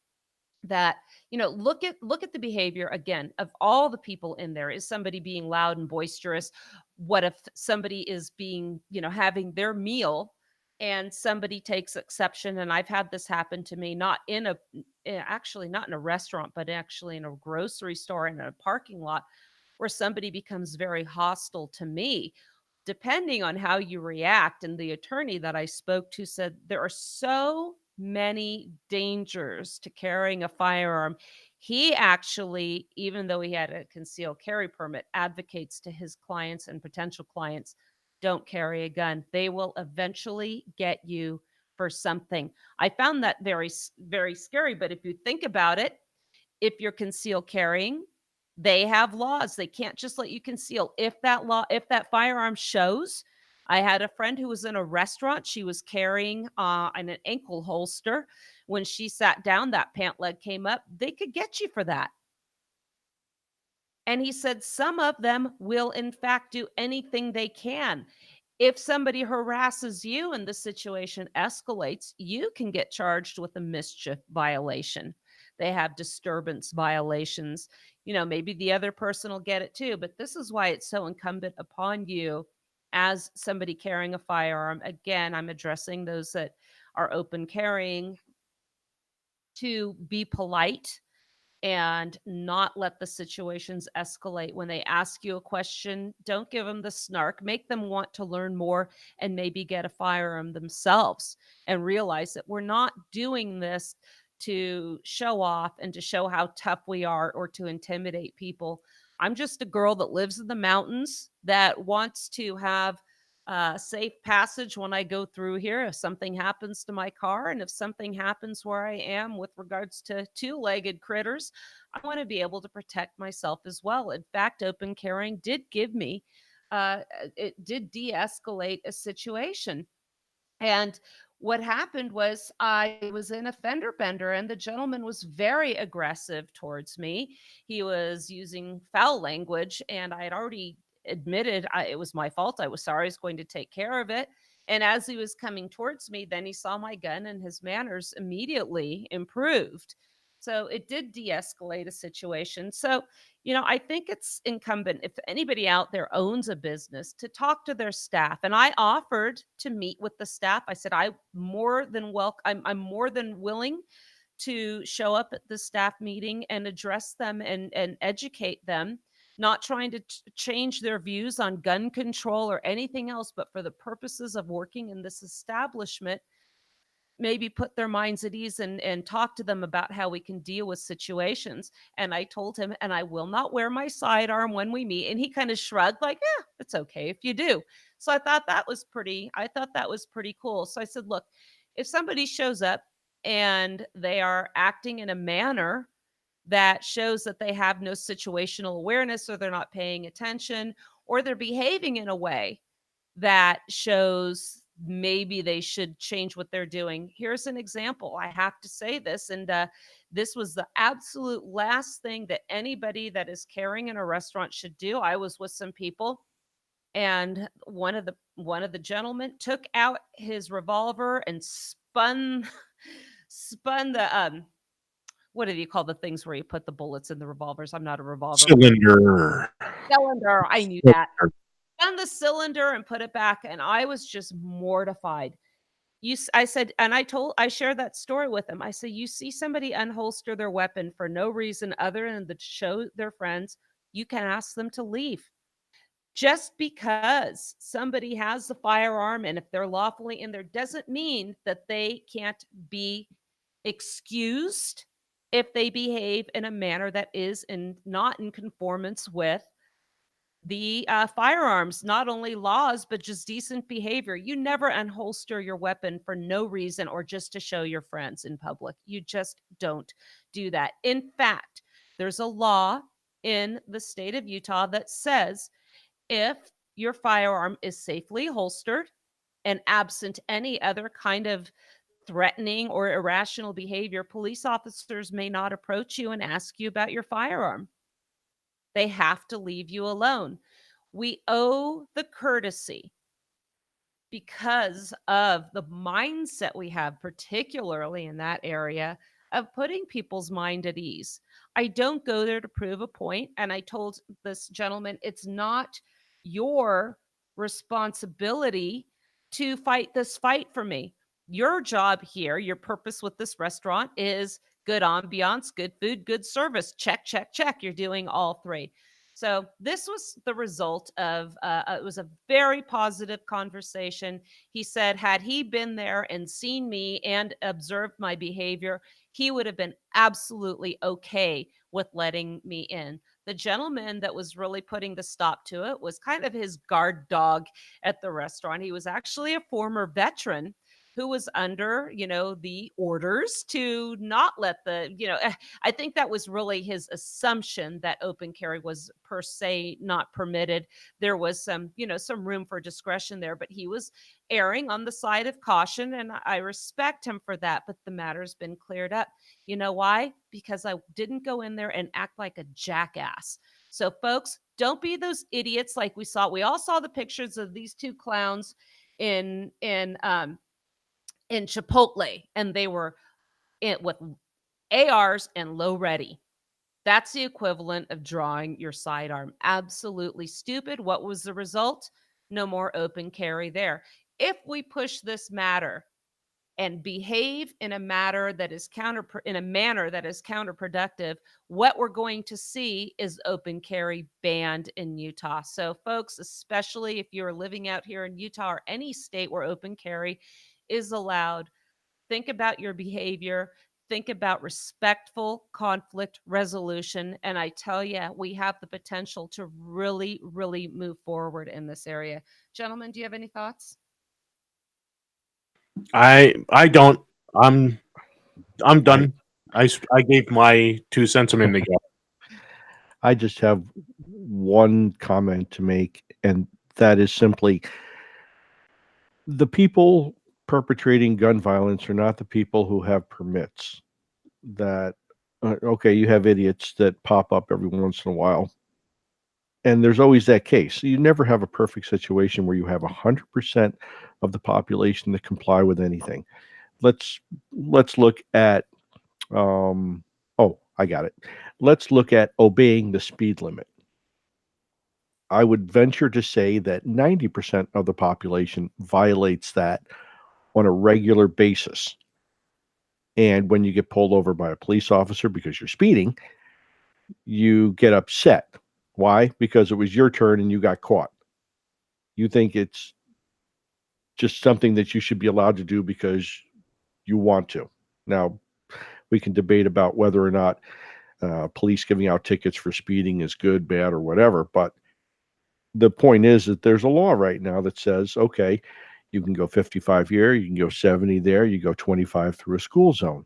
that look at the behavior again of all the people in there. Is somebody being loud and boisterous? What if somebody is being having their meal and somebody takes exception? And I've had this happen to me, actually not in a restaurant, but actually in a grocery store, in a parking lot, where somebody becomes very hostile to me. Depending on how you react, and the attorney that I spoke to said there are so many dangers to carrying a firearm. He actually, even though he had a concealed carry permit, advocates to his clients and potential clients, don't carry a gun. They will eventually get you for something. I found that very, very scary. But if you think about it, if you're concealed carrying, they have laws. They can't just let you conceal. If that firearm shows, I had a friend who was in a restaurant. She was carrying an ankle holster. When she sat down, that pant leg came up. They could get you for that. And he said some of them will, in fact, do anything they can. If somebody harasses you and the situation escalates, you can get charged with a mischief violation. They have disturbance violations. Maybe the other person will get it too. But this is why it's so incumbent upon you as somebody carrying a firearm. Again, I'm addressing those that are open carrying, to be polite, and not let the situations escalate. When they ask you a question, don't give them the snark. Make them want to learn more and maybe get a firearm themselves and realize that we're not doing this to show off and to show how tough we are or to intimidate people. I'm just a girl that lives in the mountains that wants to have safe passage when I go through here. If something happens to my car and if something happens where I am with regards to two-legged critters, I want to be able to protect myself as well. In fact, open carrying did give me, it did de escalate a situation. And what happened was I was in a fender bender and the gentleman was very aggressive towards me. He was using foul language and I had already admitted it was my fault. I was sorry. I was going to take care of it. And as he was coming towards me, then he saw my gun and his manners immediately improved. So it did de escalate a situation. So, I think it's incumbent if anybody out there owns a business to talk to their staff. And I offered to meet with the staff. I said, I'm more than willing to show up at the staff meeting and address them and educate them, not trying to change their views on gun control or anything else, but for the purposes of working in this establishment, maybe put their minds at ease and talk to them about how we can deal with situations. And I told him, and I will not wear my sidearm when we meet. And he kind of shrugged, like, yeah, it's okay if you do. So I thought that was pretty cool. So I said, look, if somebody shows up and they are acting in a manner that shows that they have no situational awareness or they're not paying attention or they're behaving in a way that shows maybe they should change what they're doing. Here's an example. I have to say this, and this was the absolute last thing that anybody that is carrying in a restaurant should do. I was with some people, and one of the gentlemen took out his revolver and spun the what do you call the things where you put the bullets in the revolvers? I'm not a revolver Cylinder. cylinder. I knew that. Found the cylinder and put it back, and I was just mortified. I said, and I shared that story with him. I said, you see somebody unholster their weapon for no reason other than to show their friends, you can ask them to leave. Just because somebody has the firearm and if they're lawfully in there doesn't mean that they can't be excused if they behave in a manner that is not in conformance with the firearms, not only laws, but just decent behavior. You never unholster your weapon for no reason or just to show your friends in public. You just don't do that. In fact, there's a law in the state of Utah that says if your firearm is safely holstered and absent any other kind of threatening or irrational behavior, police officers may not approach you and ask you about your firearm. They have to leave you alone. We owe the courtesy because of the mindset we have, particularly in that area, of putting people's mind at ease. I don't go there to prove a point. And I told this gentleman, it's not your responsibility to fight this fight for me. Your job here, your purpose with this restaurant is good ambiance, good food, good service. Check, check, check. You're doing all three. So this was the result of it was a very positive conversation. He said, had he been there and seen me and observed my behavior, he would have been absolutely okay with letting me in. The gentleman that was really putting the stop to it was kind of his guard dog at the restaurant. He was actually a former veteran who was under, the orders to not let I think that was really his assumption that open carry was per se not permitted. There was some room for discretion there, but he was erring on the side of caution, and I respect him for that. But the matter's been cleared up. You know why? Because I didn't go in there and act like a jackass. So, folks, don't be those idiots like we saw. We all saw the pictures of these two clowns in Chipotle, and they were with ARs and low ready. That's the equivalent of drawing your sidearm. Absolutely stupid. What was the result? No more open carry there. If we push this matter and behave in a manner that is counterproductive, what we're going to see is open carry banned in Utah. So folks, especially if you're living out here in Utah or any state where open carry is allowed, think about your behavior. Think about respectful conflict resolution. And I tell you, we have the potential to really, really move forward in this area. Gentlemen, do you have any thoughts? I don't. I'm done. I gave my 2 cents a minute ago. I just have one comment to make, and that is simply the people perpetrating gun violence are not the people who have permits. That, okay, you have idiots that pop up every once in a while, and there's always that case. You never have a perfect situation where you have 100% of the population that comply with anything. Let's look at oh, I got it. Let's look at obeying the speed limit. I would venture to say that 90% of the population violates that on a regular basis. And when you get pulled over by a police officer because you're speeding, you get upset. Why? Because it was your turn and you got caught. You think it's just something that you should be allowed to do because you want to. Now, we can debate about whether or not police giving out tickets for speeding is good, bad, or whatever. But the point is that there's a law right now that says, okay, you can go 55 here, you can go 70 there, you go 25 through a school zone.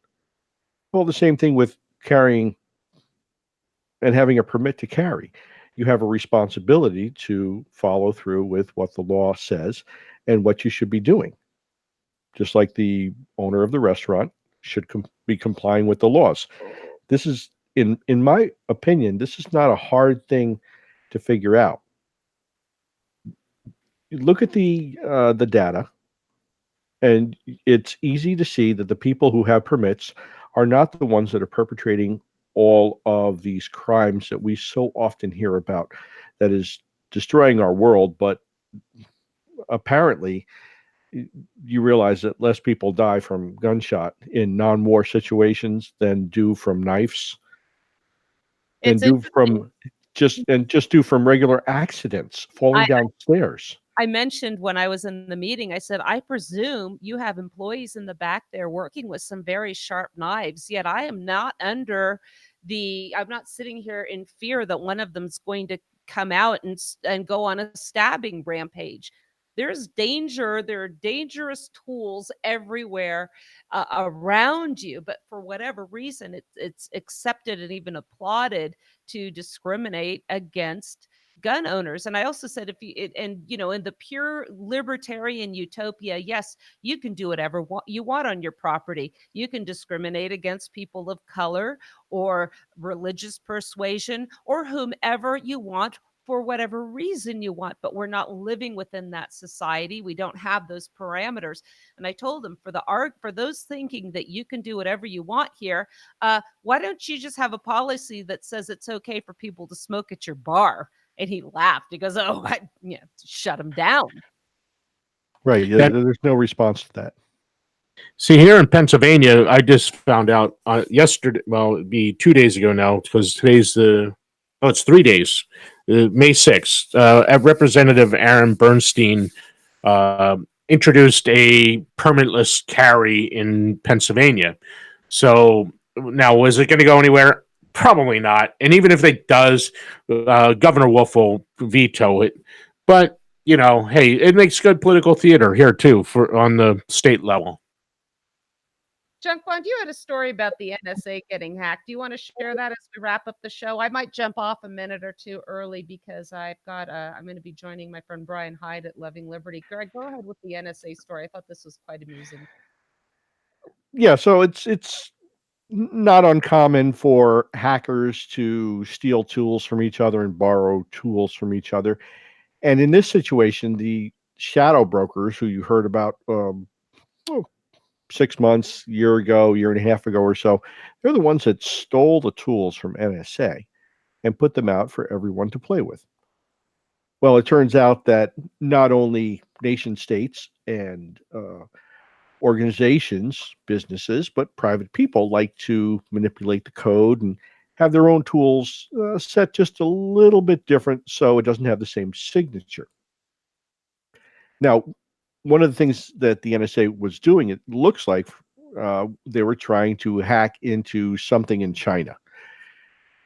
Well, the same thing with carrying and having a permit to carry. You have a responsibility to follow through with what the law says and what you should be doing. Just like the owner of the restaurant should be complying with the laws. This is, in my opinion, this is not a hard thing to figure out. You look at the data, and it's easy to see that the people who have permits are not the ones that are perpetrating all of these crimes that we so often hear about, that is destroying our world. But apparently, you realize that less people die from gunshot in non-war situations than do from knives, and do from from regular accidents, falling downstairs. I mentioned when I was in the meeting, I said, I presume you have employees in the back there working with some very sharp knives, yet I'm not I'm not sitting here in fear that one of them's going to come out and go on a stabbing rampage. There's danger. There are dangerous tools everywhere around you, but for whatever reason, it's accepted and even applauded to discriminate against gun owners. And I also said, in the pure libertarian utopia, yes, you can do whatever you want on your property. You can discriminate against people of color or religious persuasion or whomever you want for whatever reason you want, but we're not living within that society. We don't have those parameters. And I told them, for those thinking that you can do whatever you want here, why don't you just have a policy that says it's okay for people to smoke at your bar? And he laughed. He goes, "Oh, shut him down." Right. Yeah, there's no response to that. See, here in Pennsylvania, I just found out yesterday. Well, it'd be 2 days ago now, because it's 3 days. May 6th. Representative Aaron Bernstein introduced a permitless carry in Pennsylvania. So now, is it going to go anywhere? Probably not. And even if it does, Governor Wolf will veto it. But, hey, it makes good political theater here, too, on the state level. Junk Bond, you had a story about the NSA getting hacked. Do you want to share that as we wrap up the show? I might jump off a minute or two early because I'm going to be joining my friend Brian Hyde at Loving Liberty. Greg, go ahead with the NSA story. I thought this was quite amusing. Yeah, so it's not uncommon for hackers to steal tools from each other and borrow tools from each other. And in this situation, the shadow brokers who you heard about 6 months, year and a half ago or so, they're the ones that stole the tools from NSA and put them out for everyone to play with. Well, it turns out that not only nation states and organizations, businesses, but private people like to manipulate the code and have their own tools set just a little bit different so it doesn't have the same signature. Now, one of the things that the NSA was doing, it looks like they were trying to hack into something in China.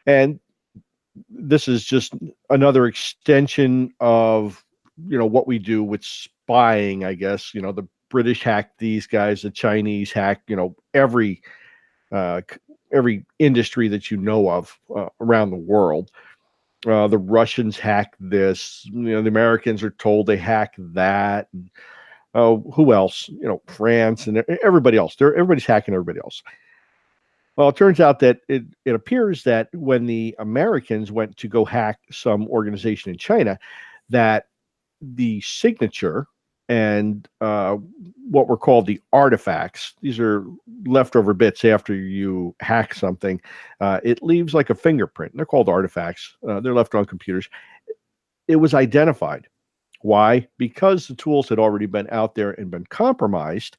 And this is just another extension of, what we do with spying, I guess. The British hacked these guys, the Chinese hacked, every industry that you know of around the world. The Russians hacked this. The Americans are told they hacked that. And, who else? France and everybody else. Everybody's hacking everybody else. Well, it turns out that it appears that when the Americans went to go hack some organization in China, that the signature and what were called the artifacts, these are leftover bits after you hack something, it leaves like a fingerprint. They're called artifacts. They're left on computers. It was identified. Why? Because the tools had already been out there and been compromised.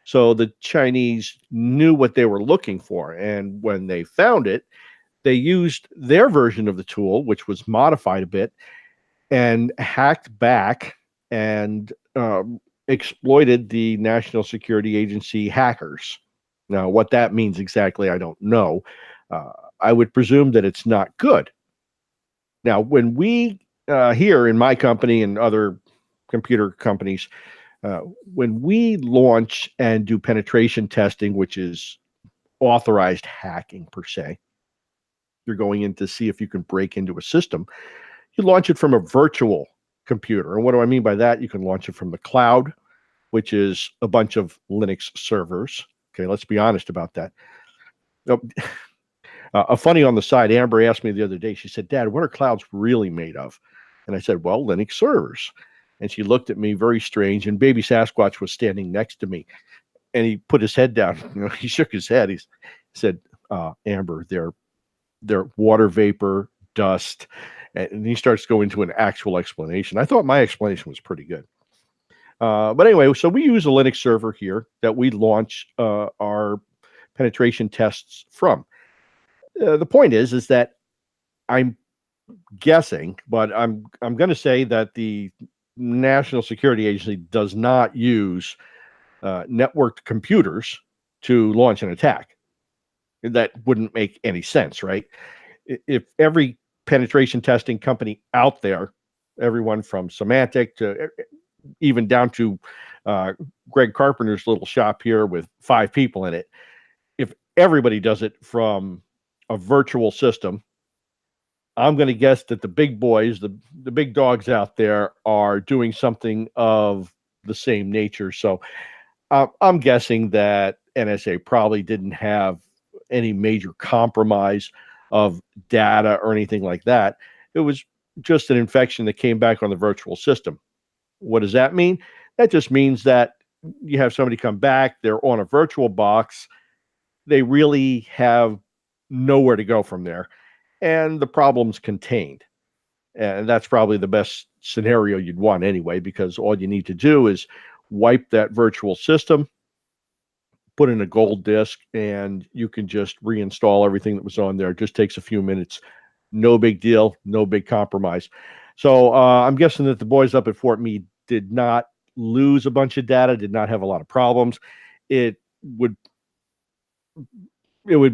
So the Chinese knew what they were looking for. And when they found it, they used their version of the tool, which was modified a bit, and hacked back and exploited the National Security Agency hackers. Now, what that means exactly, I don't know. I would presume that it's not good. Now, when we here in my company and other computer companies, when we launch and do penetration testing, which is authorized hacking per se, you're going in to see if you can break into a system. You launch it from a virtual computer. And what do I mean by that? You can launch it from the cloud, which is a bunch of Linux servers. Okay, let's be honest about that. A funny on the side, Amber asked me the other day, she said, Dad, what are clouds really made of? And I said, well, Linux servers. And she looked at me very strange, and baby Sasquatch was standing next to me. And he put his head down. He shook his head. He said, Amber, they're water vapor, dust. And he starts going into an actual explanation. I thought my explanation was pretty good. But anyway, so we use a Linux server here that we launch our penetration tests from. The point is that I'm guessing, but I'm going to say that the National Security Agency does not use networked computers to launch an attack. That wouldn't make any sense, right? If every penetration testing company out there, everyone from Symantec to even down to Greg Carpenter's little shop here with 5 people in it, if everybody does it from a virtual system, I'm going to guess that the big boys, the big dogs out there are doing something of the same nature. So I'm guessing that NSA probably didn't have any major compromise of data or anything like that. It was just an infection that came back on the virtual system. What does that mean? That just means that you have somebody come back, they're on a virtual box, they really have nowhere to go from there, and the problem's contained. And that's probably the best scenario you'd want anyway, because all you need to do is wipe that virtual system, put in a gold disk, and you can just reinstall everything that was on there. It just takes a few minutes. No big deal, no big compromise. So I'm guessing that the boys up at Fort Meade did not lose a bunch of data, did not have a lot of problems. It would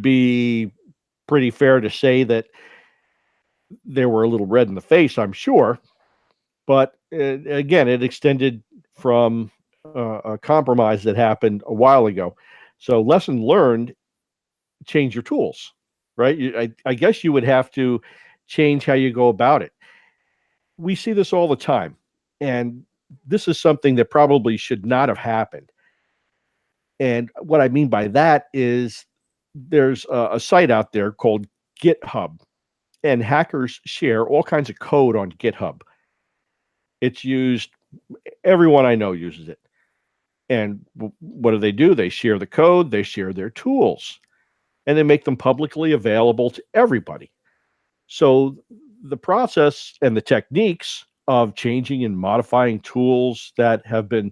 be pretty fair to say that they were a little red in the face, I'm sure. But again, it extended from a compromise that happened a while ago. So lesson learned, change your tools, right? I guess you would have to change how you go about it. We see this all the time. And this is something that probably should not have happened. And what I mean by that is there's a site out there called GitHub, and hackers share all kinds of code on GitHub. It's used, everyone I know uses it. And what do? They share the code, they share their tools, and they make them publicly available to everybody. So the process and the techniques of changing and modifying tools that have been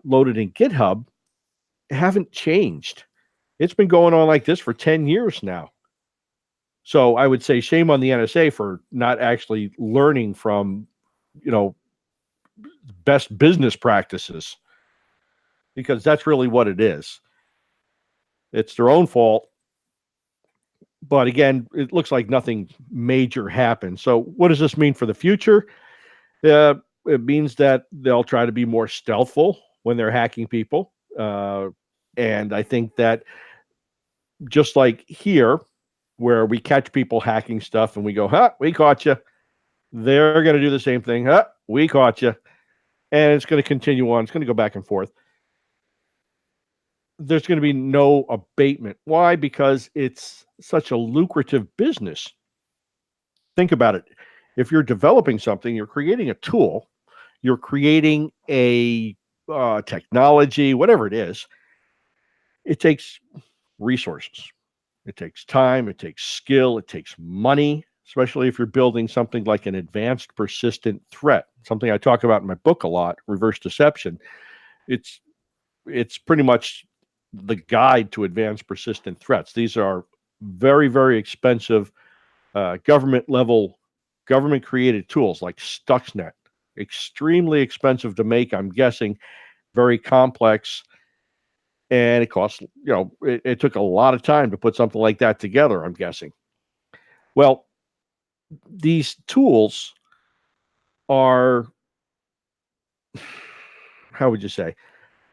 loaded in GitHub haven't changed. It's been going on like this for 10 years now. So I would say shame on the NSA for not actually learning from, best business practices, because that's really what it is. It's their own fault. But again, it looks like nothing major happened. So what does this mean for the future? It means that they'll try to be more stealthful when they're hacking people. And I think that just like here, where we catch people hacking stuff and we go, we caught you. They're going to do the same thing. We caught you. And it's going to continue on. It's going to go back and forth. There's going to be no abatement. Why? Because it's such a lucrative business. Think about it. If you're developing something, you're creating a tool, you're creating a technology, whatever it is, it takes resources. It takes time, it takes skill, it takes money, especially if you're building something like an advanced persistent threat, something I talk about in my book a lot, Reverse Deception. It's pretty much the guide to advanced persistent threats. These are very, very expensive government created tools like Stuxnet, extremely expensive to make, I'm guessing, very complex. And it costs, it took a lot of time to put something like that together, I'm guessing. Well, these tools are, how would you say,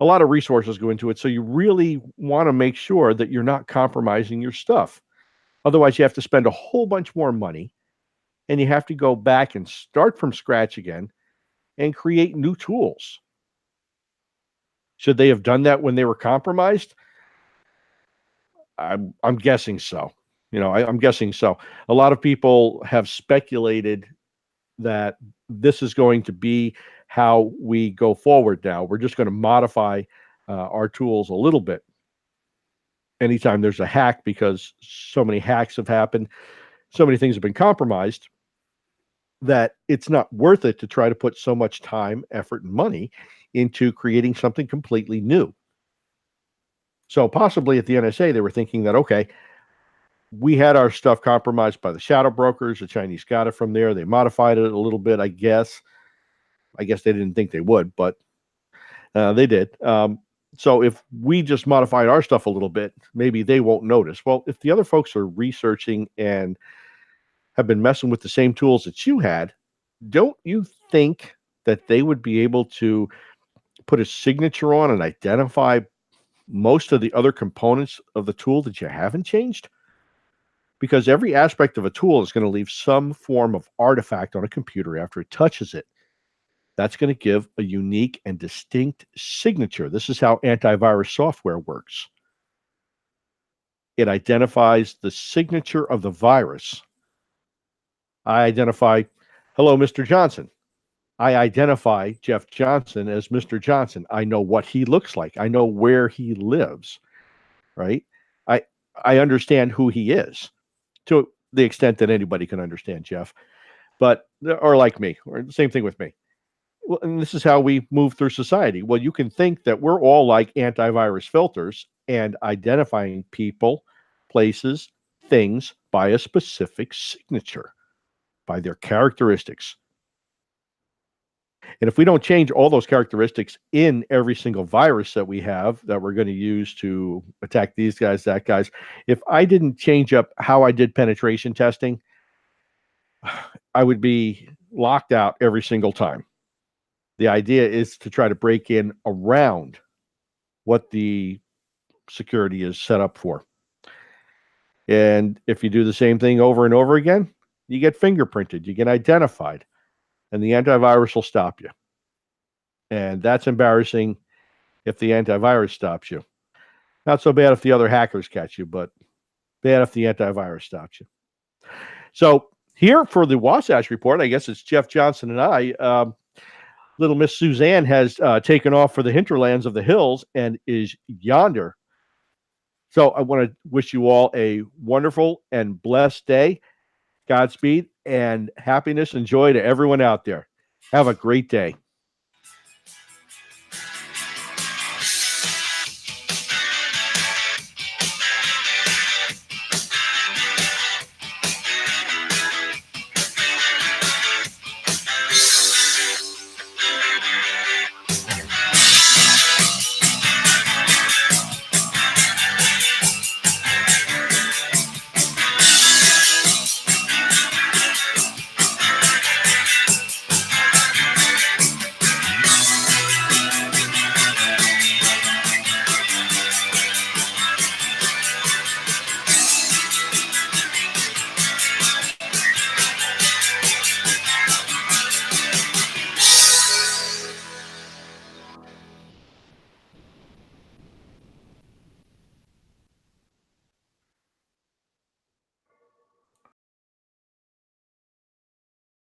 a lot of resources go into it. So you really want to make sure that you're not compromising your stuff. Otherwise, you have to spend a whole bunch more money and you have to go back and start from scratch again and create new tools. Should they have done that when they were compromised? I'm guessing so. I'm guessing so. A lot of people have speculated that this is going to be how we go forward now. We're just going to modify our tools a little bit anytime there's a hack, because so many hacks have happened, so many things have been compromised, that it's not worth it to try to put so much time, effort, and money into creating something completely new. So possibly at the NSA, they were thinking that, okay, we had our stuff compromised by the shadow brokers. The Chinese got it from there. They modified it a little bit, I guess. I guess they didn't think they would, but they did. So if we just modified our stuff a little bit, maybe they won't notice. Well, if the other folks are researching and have been messing with the same tools that you had, don't you think that they would be able to put a signature on and identify most of the other components of the tool that you haven't changed? Because every aspect of a tool is going to leave some form of artifact on a computer after it touches it. That's going to give a unique and distinct signature. This is how antivirus software works. It identifies the signature of the virus. I identify, hello, Mr. Johnson. I identify Jeff Johnson as Mr. Johnson. I know what he looks like. I know where he lives, right? I understand who he is to the extent that anybody can understand Jeff, or like me, or the same thing with me. Well, and this is how we move through society. Well, you can think that we're all like antivirus filters and identifying people, places, things by a specific signature, by their characteristics. And if we don't change all those characteristics in every single virus that we have that we're going to use to attack these guys, that guys, if I didn't change up how I did penetration testing, I would be locked out every single time. The idea is to try to break in around what the security is set up for. And if you do the same thing over and over again, you get fingerprinted, you get identified, and the antivirus will stop you. And that's embarrassing if the antivirus stops you. Not so bad if the other hackers catch you, but bad if the antivirus stops you. So here for the Wasatch Report, I guess it's Jeff Johnson and I. Little Miss Suzanne has taken off for the hinterlands of the hills and is yonder. So I want to wish you all a wonderful and blessed day. Godspeed and happiness and joy to everyone out there. Have a great day.